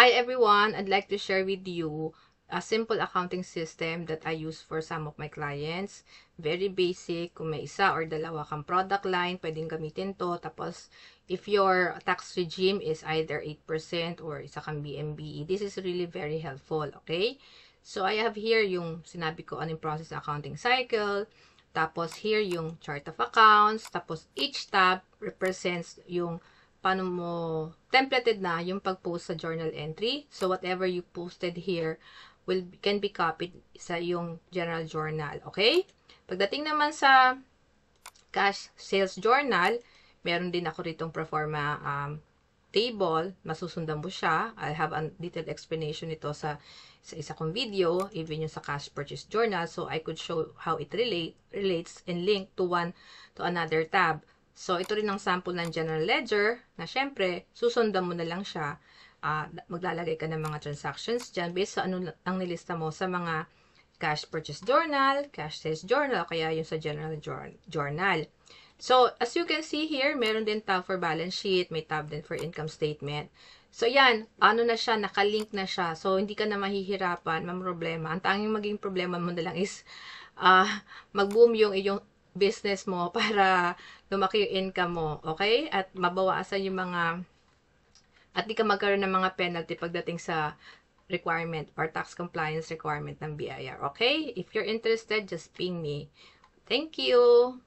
Hi everyone, I'd like to share with you a simple accounting system that I use for some of my clients. Very basic, kung may isa or dalawa kang product line, pwedeng gamitin to. Tapos, if your tax regime is either 8% or isa kang BMBE, this is really very helpful, okay? So, I have here yung sinabi ko anong process accounting cycle. Tapos, here yung chart of accounts. Tapos, each tab represents yung paano mo templated na yung pag-post sa journal entry. So, whatever you posted here can be copied sa yung general journal. Okay? Pagdating naman sa cash sales journal, meron din ako ritong proforma table. Masusundan mo siya. I'll have a detailed explanation nito sa isa kong video, even yung sa cash purchase journal. So, I could show how it relates and link to another tab. So, ito rin ang sample ng general ledger na syempre, susundan mo na lang siya. Maglalagay ka ng mga transactions dyan based sa ano ang nilista mo sa mga cash purchase journal, cash sales journal, kaya yung sa general journal. So, as you can see here, meron din tab for balance sheet, may tab din for income statement. So, yan, ano na siya, nakalink na siya. So, hindi ka na mahihirapan, problema. Ang tanging maging problema mo na lang is mag-boom yung iyong business mo para lumaki yung income mo, okay? At mabawasan yung at di ka magkaroon ng mga penalty pagdating sa requirement or tax compliance requirement ng BIR, okay? If you're interested, just ping me. Thank you!